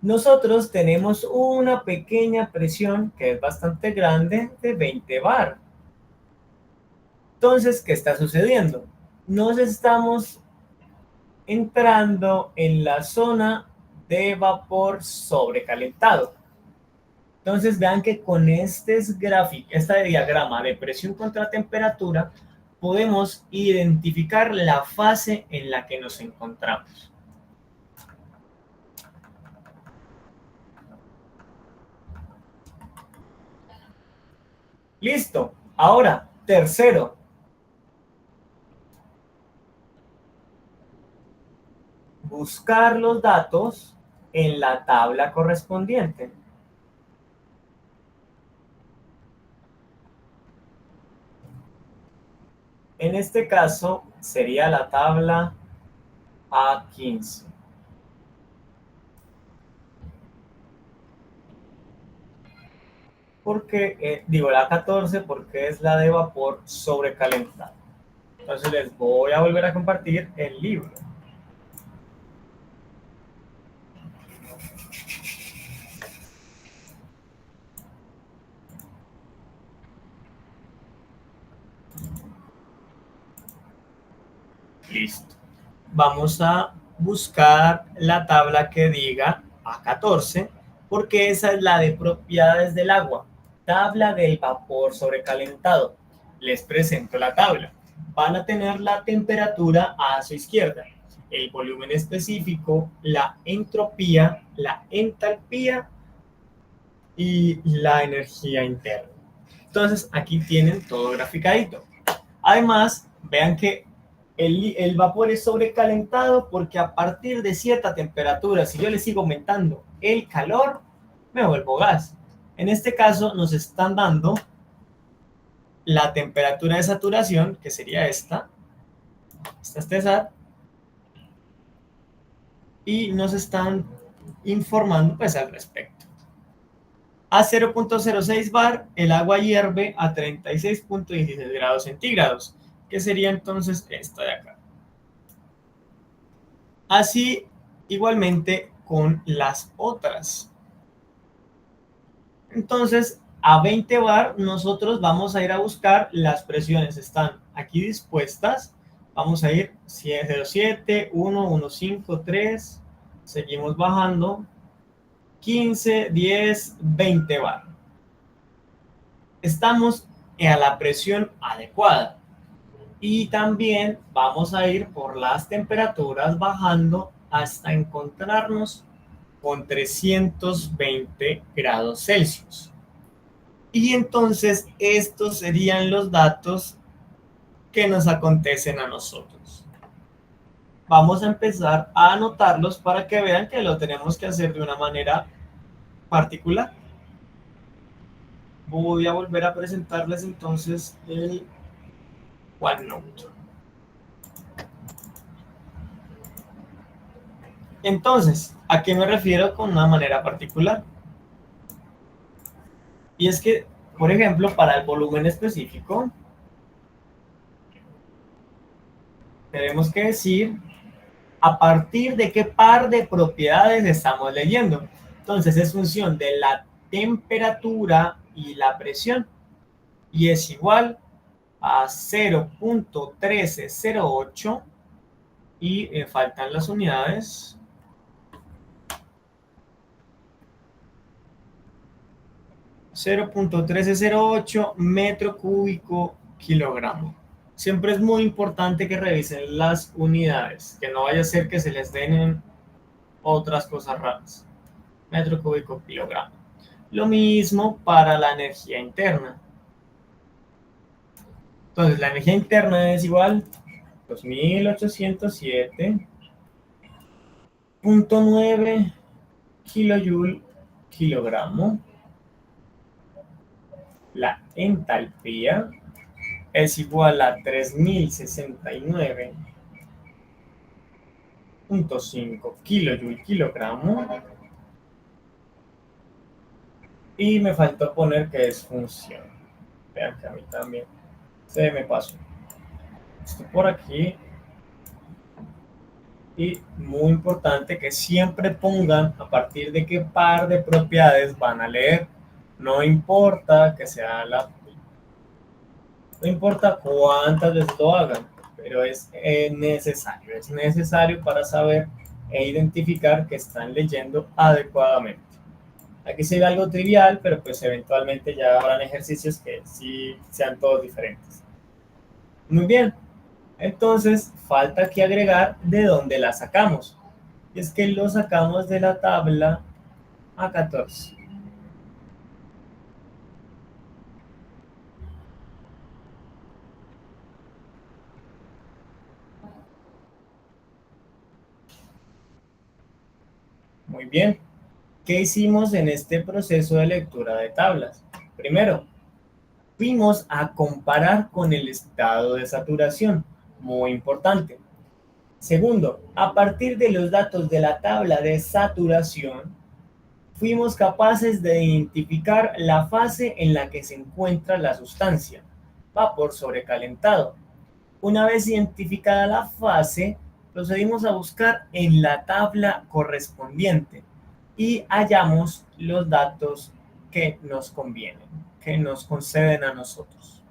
Nosotros tenemos una pequeña presión que es bastante grande de 20 bar. Entonces, ¿qué está sucediendo? Nos estamos entrando en la zona de vapor sobrecalentado. Entonces vean que con este diagrama de presión contra temperatura podemos identificar la fase en la que nos encontramos. Listo. Ahora, tercero. Buscar los datos en la tabla correspondiente. En este caso sería la tabla A15. Porque, digo la 14 porque es la de vapor sobrecalentado. Entonces les voy a volver a compartir el libro. Listo. Vamos a buscar la tabla que diga A14, porque esa es la de propiedades del agua. Tabla del vapor sobrecalentado. Les presento la tabla. Van a tener la temperatura a su izquierda, el volumen específico, la entropía, la entalpía y la energía interna. Entonces, aquí tienen todo graficadito. Además, vean que el vapor es sobrecalentado porque a partir de cierta temperatura, si yo le sigo aumentando el calor, me vuelvo gas. En este caso nos están dando la temperatura de saturación, que sería esta es TESAT, y nos están informando pues al respecto. A 0.06 bar, el agua hierve a 36.16 grados centígrados, que sería entonces esta de acá. Así, igualmente con las otras. Entonces, a 20 bar, nosotros vamos a ir a buscar las presiones. Están aquí dispuestas. Vamos a ir 0.7, 1, 1.5, 3. Seguimos bajando. 15, 10, 20 bar. Estamos a la presión adecuada. Y también vamos a ir por las temperaturas bajando hasta encontrarnos con 320 grados Celsius. Y entonces estos serían los datos que nos acontecen a nosotros. Vamos a empezar a anotarlos para que vean que lo tenemos que hacer de una manera particular. Voy a volver a presentarles entonces el OneNote. Entonces, ¿a qué me refiero con una manera particular? Y es que, por ejemplo, para el volumen específico, tenemos que decir a partir de qué par de propiedades estamos leyendo. Entonces, es función de la temperatura y la presión. Y es igual a 0.1308 y faltan las unidades. 0.1308 metro cúbico kilogramo. Siempre es muy importante que revisen las unidades, que no vaya a ser que se les den otras cosas raras. Metro cúbico kilogramo. Lo mismo para la energía interna. Entonces, la energía interna es igual a 2807.9 kilojoule kilogramo. La entalpía es igual a 3069.5 kilojoule kilogramo. Y me faltó poner que es función. Vean que a mí también se me pasó. Esto por aquí. Y muy importante que siempre pongan a partir de qué par de propiedades van a leer. No importa que sea no importa cuántas veces lo hagan, pero es necesario para saber e identificar que están leyendo adecuadamente. Aquí se ve algo trivial, pero pues eventualmente ya habrán ejercicios que sí sean todos diferentes. Muy bien, entonces falta aquí agregar de dónde la sacamos. Y es que lo sacamos de la tabla A14. Muy bien. ¿Qué hicimos en este proceso de lectura de tablas? Primero, fuimos a comparar con el estado de saturación. Muy importante. Segundo, a partir de los datos de la tabla de saturación, fuimos capaces de identificar la fase en la que se encuentra la sustancia, vapor sobrecalentado. Una vez identificada la fase, procedimos a buscar en la tabla correspondiente y hallamos los datos que nos convienen, que nos conceden a nosotros.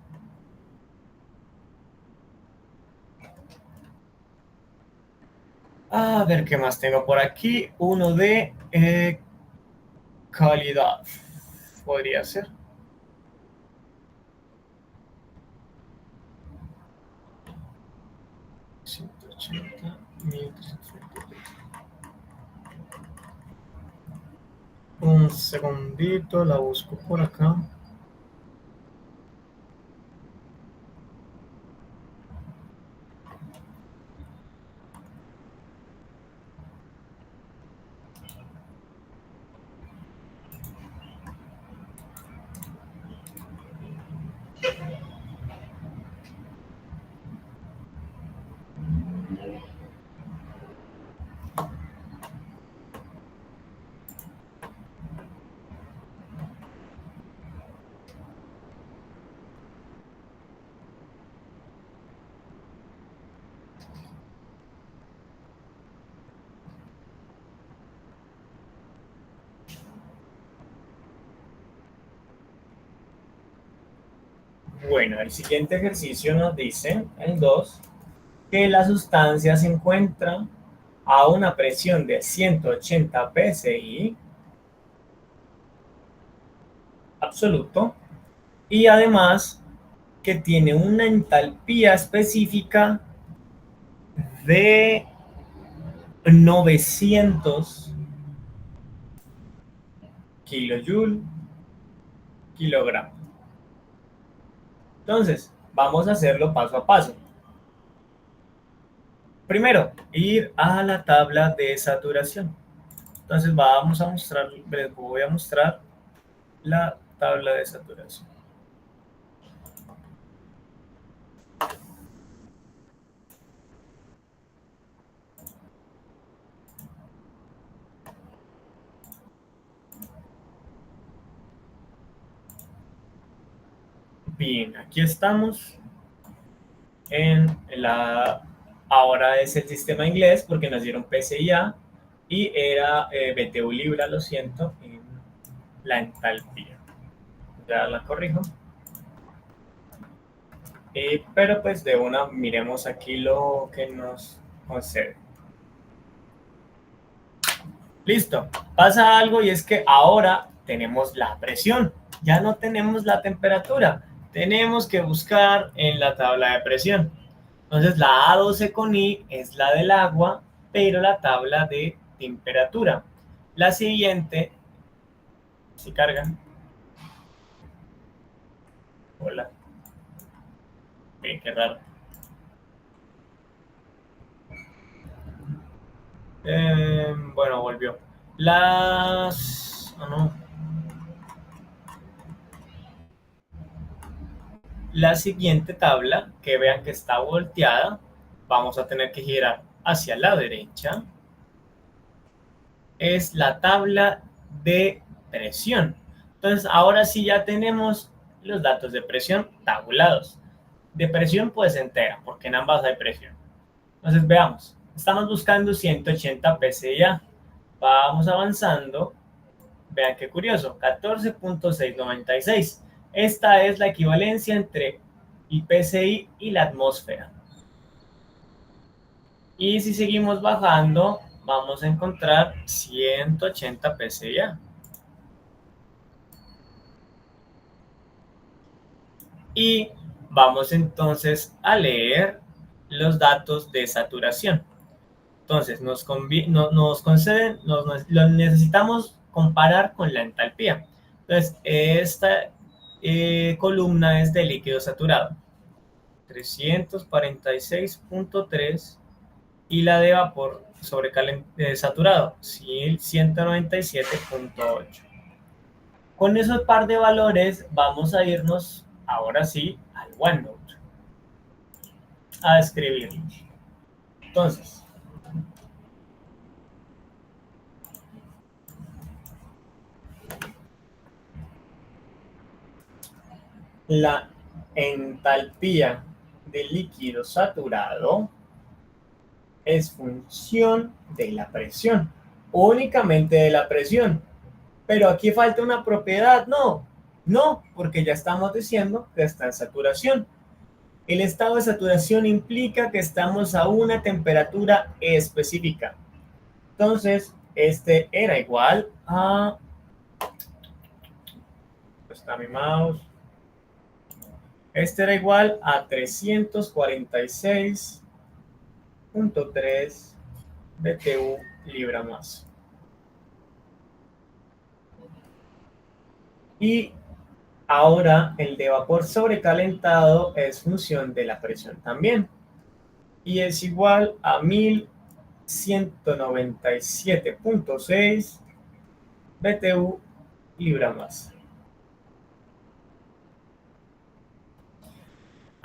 A ver qué más tengo por aquí. Uno de calidad. Podría ser. Un segundito, la busco por acá. Bueno, el siguiente ejercicio nos dice, el 2, que la sustancia se encuentra a una presión de 180 psi absoluto y además que tiene una entalpía específica de 900 kilojoule kilogramo. Entonces, vamos a hacerlo paso a paso. Primero, ir a la tabla de saturación. Entonces, vamos a mostrar, les voy a mostrar la tabla de saturación. Bien, aquí estamos en la... Ahora es el sistema inglés porque nos dieron PCIA y era BTU Libra, lo siento, en la entalpía. Ya la corrijo. Pero pues de una miremos aquí lo que nos concede. Listo, pasa algo y es que ahora tenemos la presión, ya no tenemos la temperatura, tenemos que buscar en la tabla de presión. Entonces la A12 con I es la del agua, pero la tabla de temperatura. La siguiente, si cargan, hola. Qué raro. Bueno, volvió. Las... Oh, no. La siguiente tabla, que vean que está volteada, vamos a tener que girar hacia la derecha, es la tabla de presión. Entonces, ahora sí ya tenemos los datos de presión tabulados. De presión pues entera, porque en ambas hay presión. Entonces, veamos. Estamos buscando 180 PSI. Vamos avanzando. Vean qué curioso, 14.696. Esta es la equivalencia entre el PSI y la atmósfera. Y si seguimos bajando, vamos a encontrar 180 PSI. Y vamos entonces a leer los datos de saturación. Entonces, nos conceden, lo necesitamos comparar con la entalpía. Entonces, esta columna es de líquido saturado, 346.3, y la de vapor saturado, 197.8. Con esos par de valores vamos a irnos ahora sí al OneNote a escribirlos. Entonces, la entalpía del líquido saturado es función de la presión, únicamente de la presión. Pero aquí falta una propiedad, no, porque ya estamos diciendo que está en saturación. El estado de saturación implica que estamos a una temperatura específica. Entonces, este era igual a... Está mi mouse. Este era igual a 346.3 BTU libra más. Y ahora el de vapor sobrecalentado es función de la presión también. Y es igual a 1197.6 BTU libra más.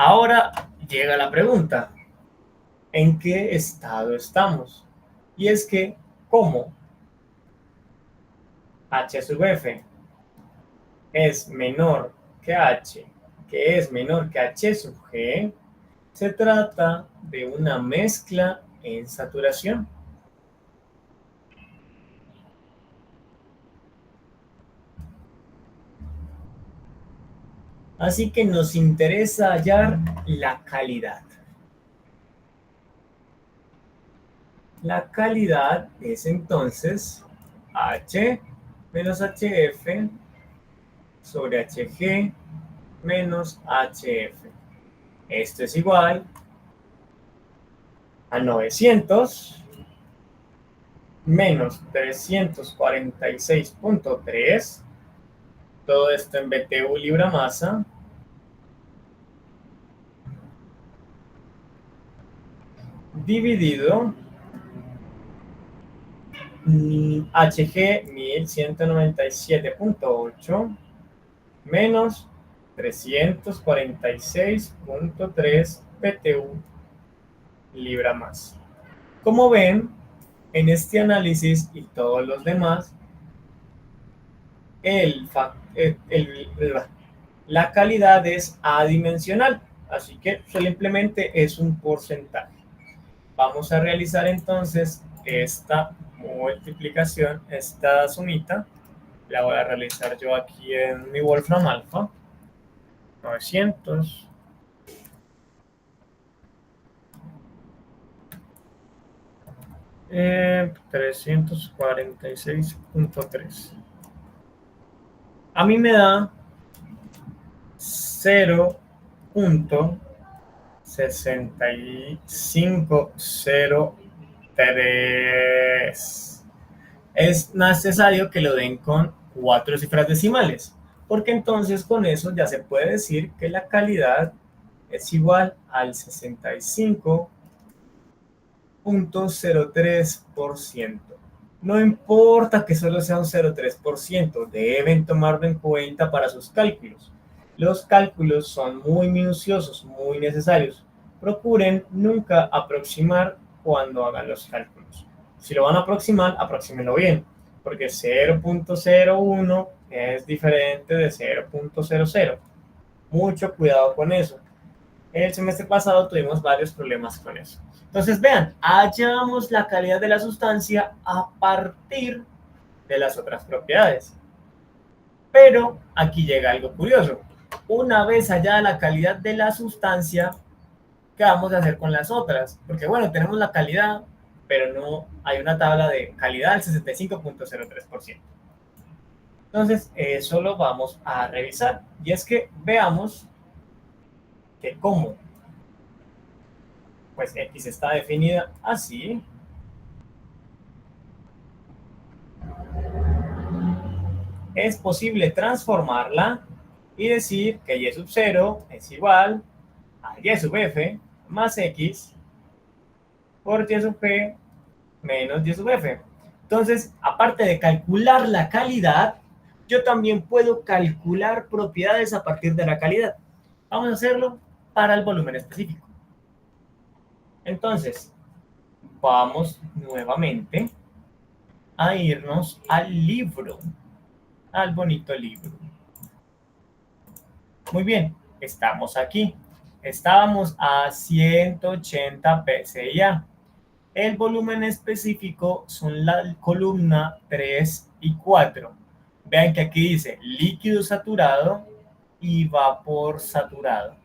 Ahora llega la pregunta, ¿en qué estado estamos? Y es que, ¿cómo H sub F es menor que H, que es menor que H sub G, se trata de una mezcla en saturación. Así que nos interesa hallar la calidad. La calidad es entonces H menos HF sobre HG menos HF. Esto es igual a 900 menos 346.3, todo esto en BTU libra masa, dividido HG 1197.8 menos 346.3 BTU libra más. Como ven, en este análisis y todos los demás, la calidad es adimensional, así que simplemente es un porcentaje. Vamos a realizar entonces esta multiplicación, esta sumita, la voy a realizar yo aquí en mi Wolfram Alpha, 900 346.3. A mí me da 0.6503. Es necesario que lo den con 4 cifras decimales, porque entonces con eso ya se puede decir que la calidad es igual al 65,03%. No importa que solo sea un 0,3%, deben tomarlo en cuenta para sus cálculos. Los cálculos son muy minuciosos, muy necesarios. Procuren nunca aproximar cuando hagan los cálculos. Si lo van a aproximar, aproxímenlo bien, porque 0,01 es diferente de 0,00. Mucho cuidado con eso. El semestre pasado tuvimos varios problemas con eso. Entonces, vean, hallamos la calidad de la sustancia a partir de las otras propiedades. Pero aquí llega algo curioso. Una vez hallada la calidad de la sustancia, ¿qué vamos a hacer con las otras? Porque bueno, tenemos la calidad, pero no hay una tabla de calidad del 65,03%. Entonces, eso lo vamos a revisar. Y es que veamos que cómo pues X está definida así. Es posible transformarla y decir que y sub 0 es igual a y sub f más x por y sub g menos y sub f. Entonces, aparte de calcular la calidad, yo también puedo calcular propiedades a partir de la calidad. Vamos a hacerlo para el volumen específico. Entonces, vamos nuevamente a irnos al libro, al bonito libro. Muy bien, estamos aquí. Estábamos a 180 psia. El volumen específico son la columna 3 y 4. Vean que aquí dice líquido saturado y vapor saturado.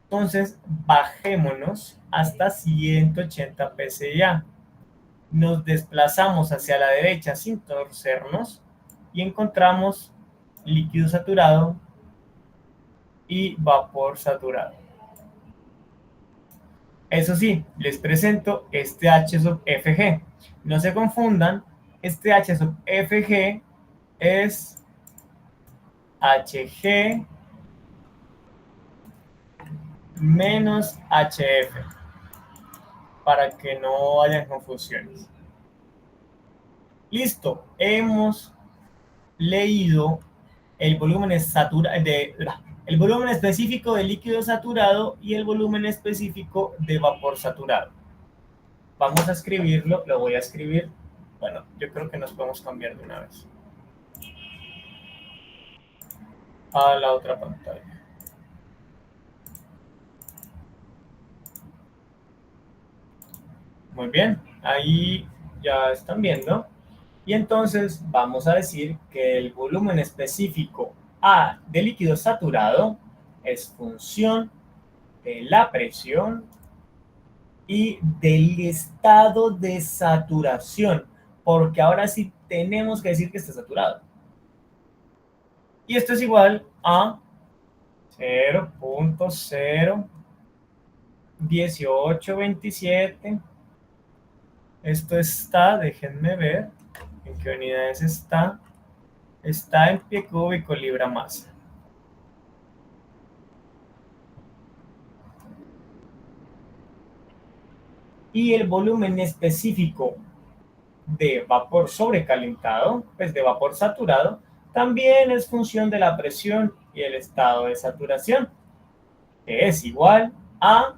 Entonces, bajémonos hasta 180 psia. Nos desplazamos hacia la derecha sin torcernos y encontramos líquido saturado y vapor saturado. Eso sí, les presento este H sub Fg. No se confundan, este H sub Fg es Hg menos Hf, para que no haya confusiones. Listo, hemos leído el volumen el volumen específico de líquido saturado y el volumen específico de vapor saturado. Vamos a escribirlo, lo voy a escribir. Bueno, yo creo que nos podemos cambiar de una vez a la otra pantalla. Muy bien, ahí ya están viendo. Y entonces vamos a decir que el volumen específico A de líquido saturado es función de la presión y del estado de saturación, porque ahora sí tenemos que decir que está saturado. Y esto es igual a 0,01827. Esto está, déjenme ver en qué unidades está. Está en pie cúbico libra masa. Y el volumen específico de vapor sobrecalentado, pues de vapor saturado, también es función de la presión y el estado de saturación, que es igual a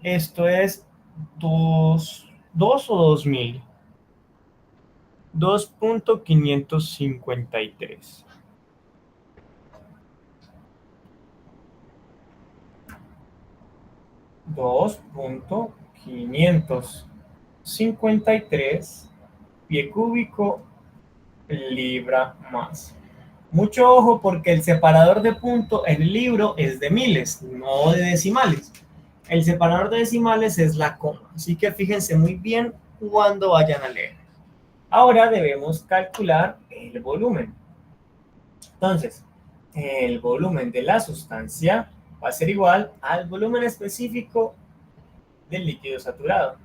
esto es 2 o 2000, 2,553. 2,553 pie cúbico libra más. Mucho ojo porque el separador de punto en el libro es de miles, no de decimales. El separador de decimales es la coma, así que fíjense muy bien cuando vayan a leer. Ahora debemos calcular el volumen. Entonces, el volumen de la sustancia va a ser igual al volumen específico del líquido saturado,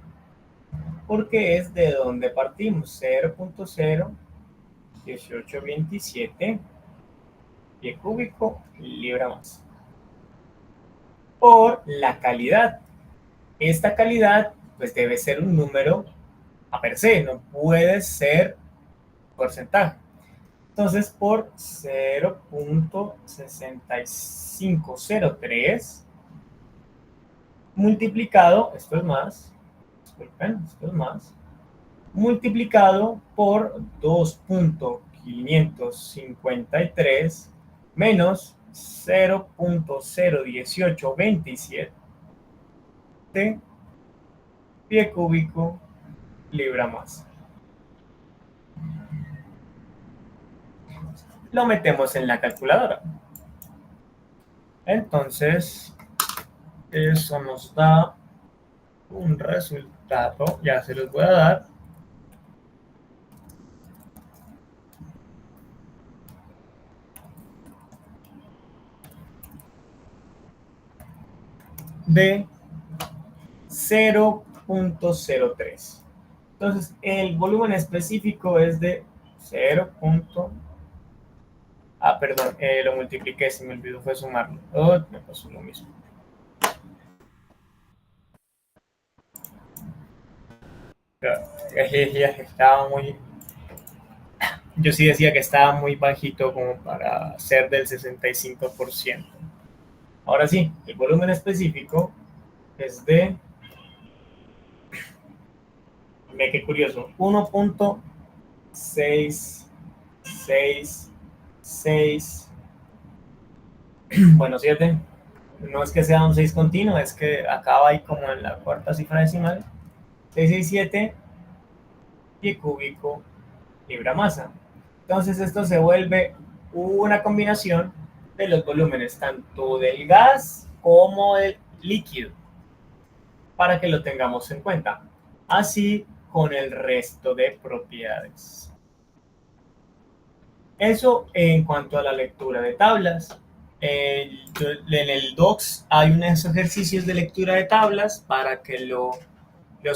porque es de donde partimos, 0,01827 pie cúbico, libra masa. Por la calidad. Esta calidad pues debe ser un número a per se, no puede ser porcentaje. Entonces, por 0.6503 multiplicado, esto es más, disculpen, esto es más, multiplicado por 2.553 menos 0.01827 pie cúbico libra masa. Lo metemos en la calculadora. Entonces, eso nos da un resultado, ya se los voy a dar, de 0.03. Entonces, el volumen específico es de 0. Perdón, lo multipliqué, se me olvidó fue sumarlo. Oh, me pasó lo mismo. Ya estaba muy... Yo sí decía que estaba muy bajito como para ser del 65%. Ahora sí, el volumen específico es de... Ve qué curioso, 1.666. Bueno, 7. No es que sea un 6 continuo, es que acaba ahí como en la cuarta cifra decimal. 667 pie cúbico libra masa. Entonces esto se vuelve una combinación de los volúmenes tanto del gas como del líquido, para que lo tengamos en cuenta. Así con el resto de propiedades. Eso en cuanto a la lectura de tablas. En el Docs hay unos ejercicios de lectura de tablas para que los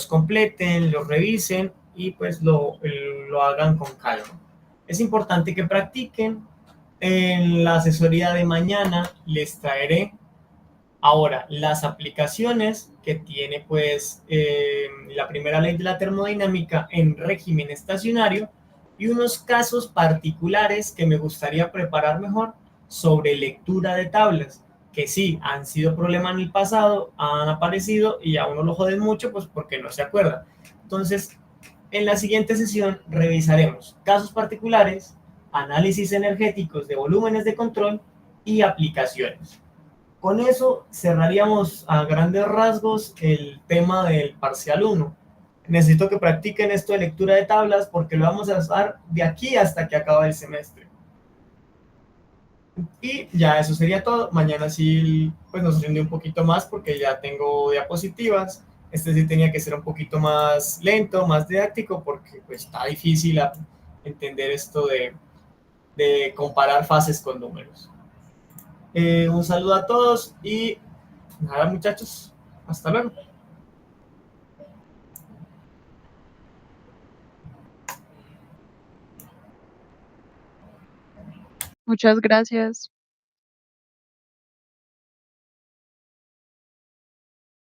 completen, los revisen y pues lo hagan con calma. Es importante que practiquen. En la asesoría de mañana les traeré ahora las aplicaciones que tiene pues la primera ley de la termodinámica en régimen estacionario y unos casos particulares que me gustaría preparar mejor sobre lectura de tablas, que sí han sido problema en el pasado, han aparecido y a uno lo joden mucho pues porque no se acuerda. Entonces, en la siguiente sesión revisaremos casos particulares, análisis energéticos de volúmenes de control y aplicaciones. Con eso cerraríamos a grandes rasgos el tema del parcial 1. Necesito que practiquen esto de lectura de tablas porque lo vamos a usar de aquí hasta que acabe el semestre. Y ya eso sería todo. Mañana sí pues nos rinde un poquito más porque ya tengo diapositivas. Este sí tenía que ser un poquito más lento, más didáctico porque pues está difícil entender esto de comparar fases con números. Un saludo a todos y nada, muchachos, hasta luego. Muchas gracias.